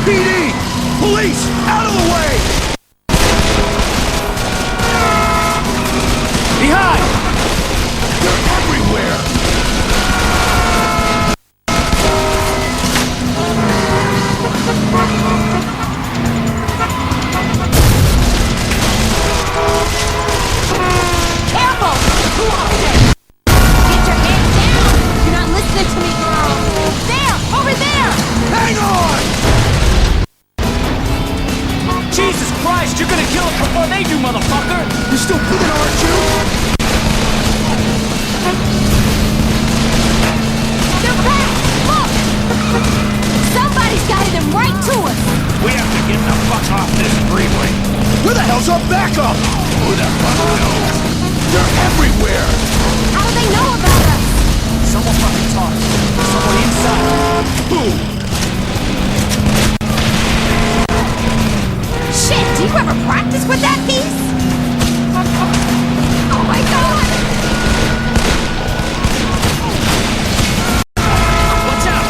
PD! Police! Out of the way! Behind! They're everywhere! Careful! Who are they? Get your hands down! You're not listening to me, girl! There! Over there! Hang on! Jesus Christ, you're gonna kill us before they do, motherfucker! You're still bleeding, aren't you? They're back! Look! Somebody's guided them right to us! We have to get the fuck off this freeway! Where the hell's our backup? Who the fuck knows? They're everywhere! How do they know about us? Someone fucking talk. Someone inside. Who? Shit, do you ever practice with that piece? Oh my god! Watch out!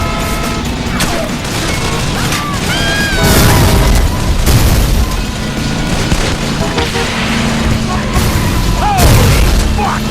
Holy fuck!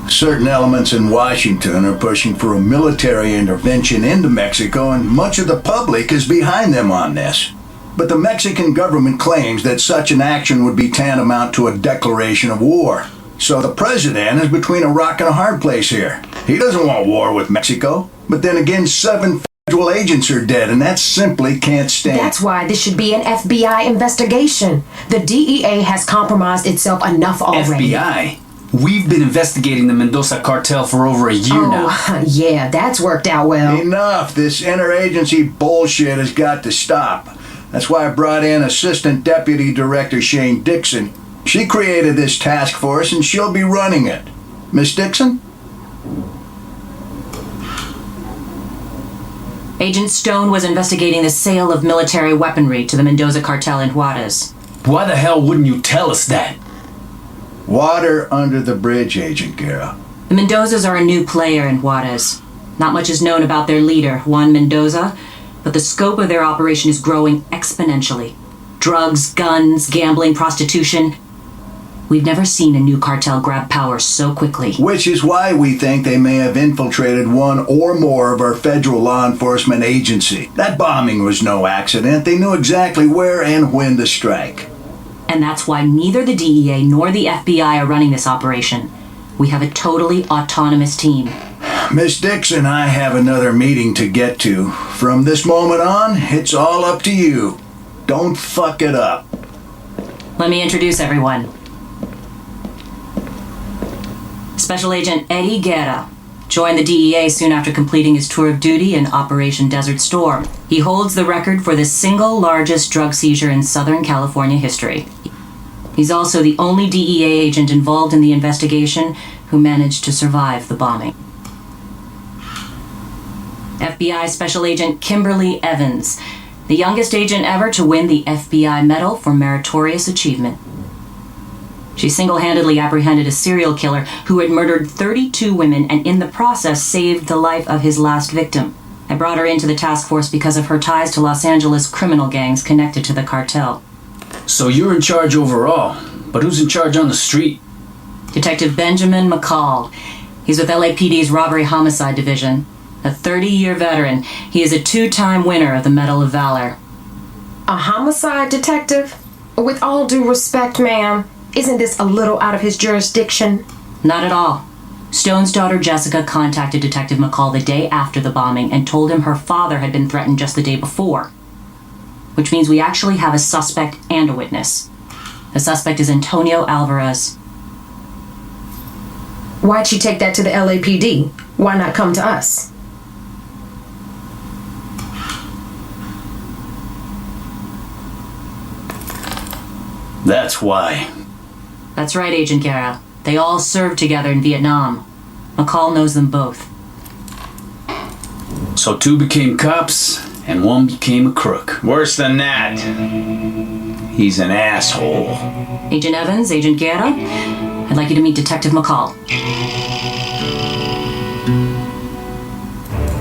Certain elements in Washington are pushing for a military intervention into Mexico, and much of the public is behind them on this. But the Mexican government claims that such an action would be tantamount to a declaration of war. So the president is between a rock and a hard place here. He doesn't want war with Mexico, but then again, 7 federal agents are dead, and that simply can't stand. That's why this should be an FBI investigation. The DEA has compromised itself enough already. FBI? We've been investigating the Mendoza cartel for over a year now. Oh, yeah, that's worked out well. Enough. This interagency bullshit has got to stop. That's why I brought in Assistant Deputy Director Shane Dixon. She created this task force, and she'll be running it. Miss Dixon? Agent Stone was investigating the sale of military weaponry to the Mendoza cartel in Juarez. Why the hell wouldn't you tell us that? Water under the bridge, Agent Guerra. The Mendozas are a new player in Juarez. Not much is known about their leader, Juan Mendoza, but the scope of their operation is growing exponentially. Drugs, guns, gambling, prostitution. We've never seen a new cartel grab power so quickly. Which is why we think they may have infiltrated one or more of our federal law enforcement agency. That bombing was no accident. They knew exactly where and when to strike. And that's why neither the DEA nor the FBI are running this operation. We have a totally autonomous team. Miss Dixon, I have another meeting to get to. From this moment on, it's all up to you. Don't fuck it up. Let me introduce everyone. Special Agent Eddie Guerra joined the DEA soon after completing his tour of duty in Operation Desert Storm. He holds the record for the single largest drug seizure in Southern California history. He's also the only DEA agent involved in the investigation who managed to survive the bombing. FBI Special Agent Kimberly Evans, the youngest agent ever to win the FBI Medal for Meritorious Achievement. She single-handedly apprehended a serial killer who had murdered 32 women and in the process saved the life of his last victim. I brought her into the task force because of her ties to Los Angeles criminal gangs connected to the cartel. So you're in charge overall, but who's in charge on the street? Detective Benjamin McCall. He's with LAPD's Robbery Homicide Division. A 30-year veteran, he is a 2-time winner of the Medal of Valor. A homicide detective? With all due respect, ma'am, isn't this a little out of his jurisdiction? Not at all. Stone's daughter Jessica contacted Detective McCall the day after the bombing and told him her father had been threatened just the day before. Which means we actually have a suspect and a witness. The suspect is Antonio Alvarez. Why'd she take that to the LAPD? Why not come to us? That's why. That's right, Agent Guerra. They all served together in Vietnam. McCall knows them both. So 2 became cops, and 1 became a crook. Worse than that. He's an asshole. Agent Evans, Agent Guerra, I'd like you to meet Detective McCall.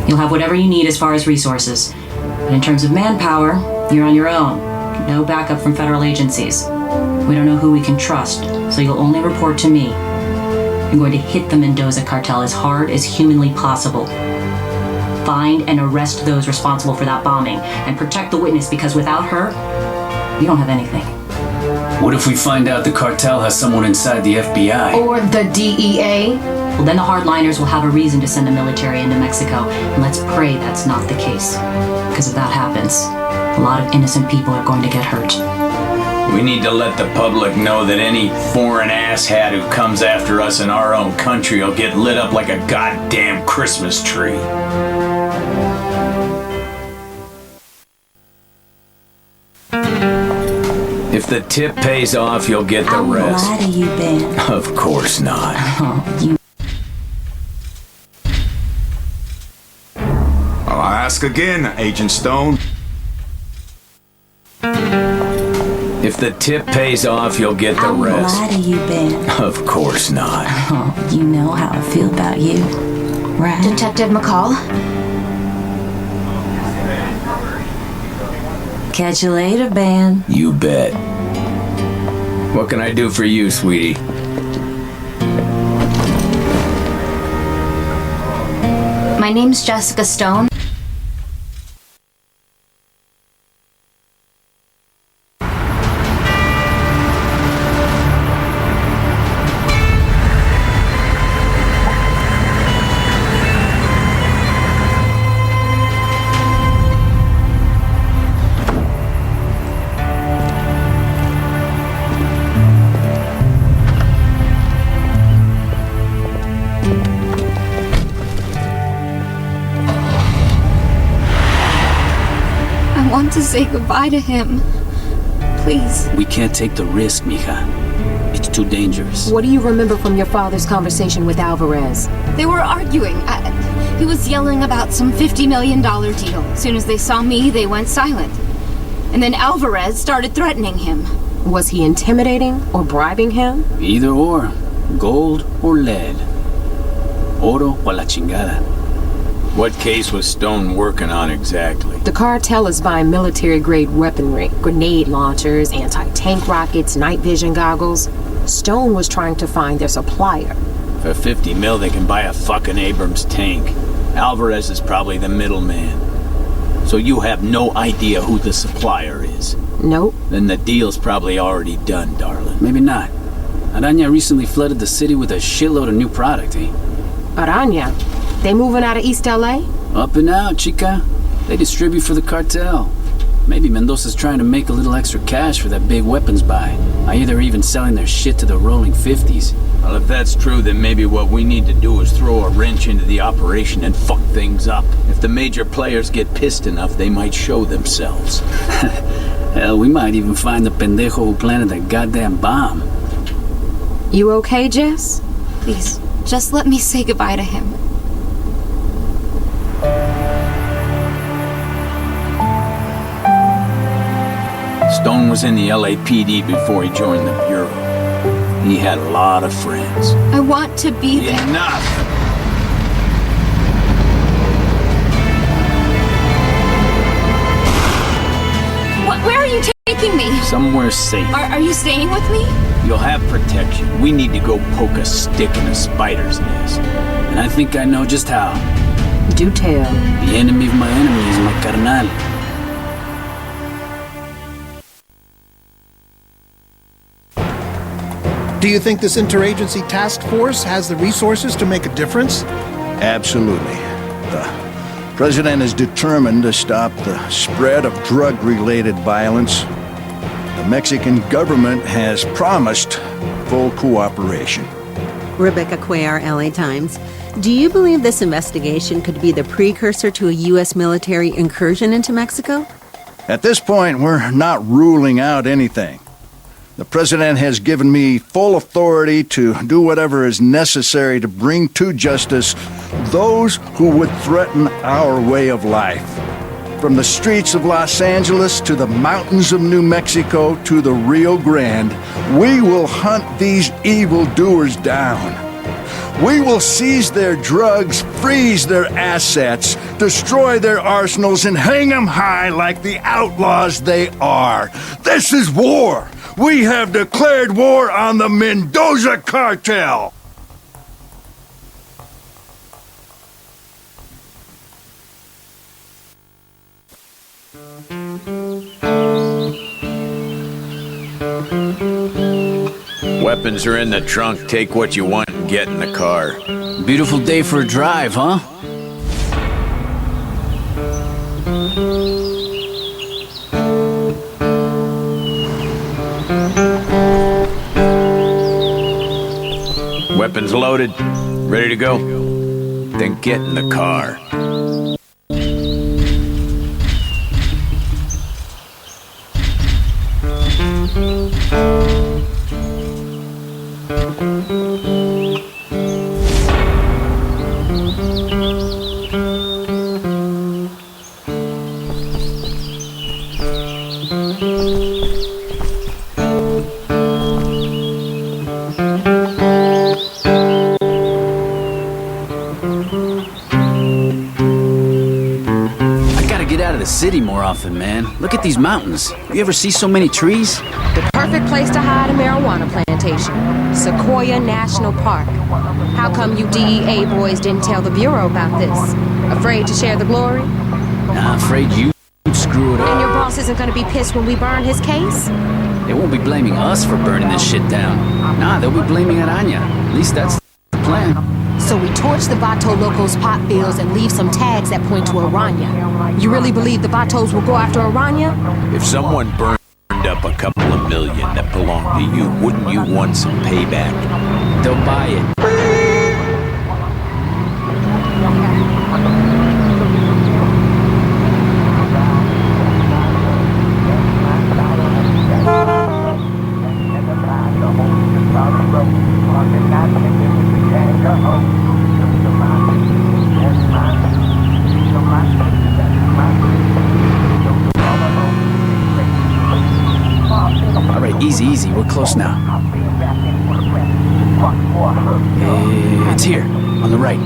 You'll have whatever you need as far as resources. But in terms of manpower, you're on your own. No backup from federal agencies. We don't know who we can trust, so you'll only report to me. You're going to hit the Mendoza cartel as hard as humanly possible. Find and arrest those responsible for that bombing, and protect the witness, because without her, you don't have anything. What if we find out the cartel has someone inside the FBI? Or the DEA? Well, then the hardliners will have a reason to send the military into Mexico, and let's pray that's not the case. Because if that happens, a lot of innocent people are going to get hurt. We need to let the public know that any foreign asshat who comes after us in our own country will get lit up like a goddamn Christmas tree. If the tip pays off, you'll get the rest. How glad you been? Of course not. I'll ask again, Agent Stone. If the tip pays off, you'll get the rest. How glad you been? Of course not. Oh, you know how I feel about you, right? Detective McCall? Catch you later, Ben. You bet. What can I do for you, sweetie? My name's Jessica Stone. I want to say goodbye to him. Please. We can't take the risk, mija. It's too dangerous. What do you remember from your father's conversation with Alvarez? They were arguing. He was yelling about some $50 million deal. As soon as they saw me, they went silent. And then Alvarez started threatening him. Was he intimidating or bribing him? Either or. Gold or lead. Oro o la chingada. What case was Stone working on exactly? The cartel is buying military-grade weaponry, grenade launchers, anti-tank rockets, night vision goggles. Stone was trying to find their supplier. For 50 mil, they can buy a fucking Abrams tank. Alvarez is probably the middleman. So you have no idea who the supplier is? Nope. Then the deal's probably already done, darling. Maybe not. Araña recently flooded the city with a shitload of new product, eh? Araña? They moving out of East LA? Up and out, chica. They distribute for the cartel. Maybe Mendoza's trying to make a little extra cash for that big weapons buy. I hear they're even selling their shit to the rolling 50s. Well, if that's true, then maybe what we need to do is throw a wrench into the operation and fuck things up. If the major players get pissed enough, they might show themselves. Hell, we might even find the pendejo who planted that goddamn bomb. You okay, Jess? Please, just let me say goodbye to him. Stone was in the LAPD before he joined the Bureau. He had a lot of friends. I want to be there. Enough! Where are you taking me? Somewhere safe. Are you staying with me? You'll have protection. We need to go poke a stick in a spider's nest. And I think I know just how. Do tell. The enemy of my enemy is my carnal. Do you think this interagency task force has the resources to make a difference? Absolutely. The president is determined to stop the spread of drug-related violence. The Mexican government has promised full cooperation. Rebecca Cuellar, LA Times. Do you believe this investigation could be the precursor to a U.S. military incursion into Mexico? At this point, we're not ruling out anything. The President has given me full authority to do whatever is necessary to bring to justice those who would threaten our way of life. From the streets of Los Angeles to the mountains of New Mexico to the Rio Grande, we will hunt these evildoers down. We will seize their drugs, freeze their assets, destroy their arsenals, and hang them high like the outlaws they are. This is war! We have declared war on the Mendoza Cartel! Weapons are in the trunk. Take what you want and get in the car. Beautiful day for a drive, huh? Weapons loaded. Ready to go? Then get in the car. City more often, man. Look at these mountains. You ever see so many trees? The perfect place to hide a marijuana plantation. Sequoia National Park. How come you DEA boys didn't tell the Bureau about this? Afraid to share the glory? Nah, afraid you'd screw it up. And your boss isn't gonna be pissed when we burn his case? They won't be blaming us for burning this shit down. Nah, they'll be blaming Aranya. At least that's the plan. So we torch the Vato Locos pot fields and leave some tags that point to Aranya. You really believe the Vatos will go after Aranya? If someone burned up a couple of million that belonged to you, wouldn't you want some payback? They'll buy it. Easy, we're close now. It's here, on the right.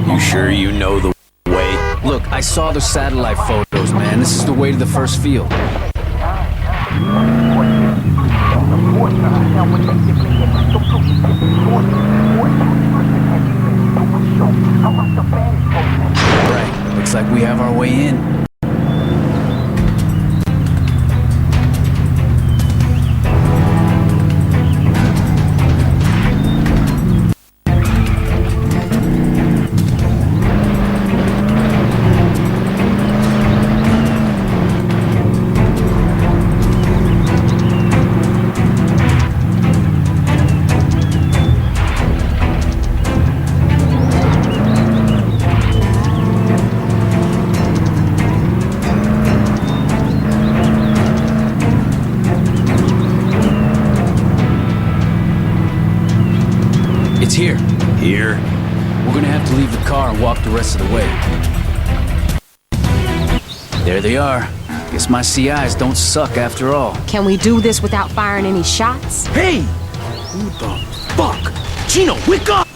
You sure you know the way? Look, I saw the satellite photos, man. This is the way to the first field. Alright, looks like we have our way in. It's here. Here? We're gonna have to leave the car and walk the rest of the way. There they are. Guess my CIs don't suck after all. Can we do this without firing any shots? Hey! Who the fuck? Chino, wake up!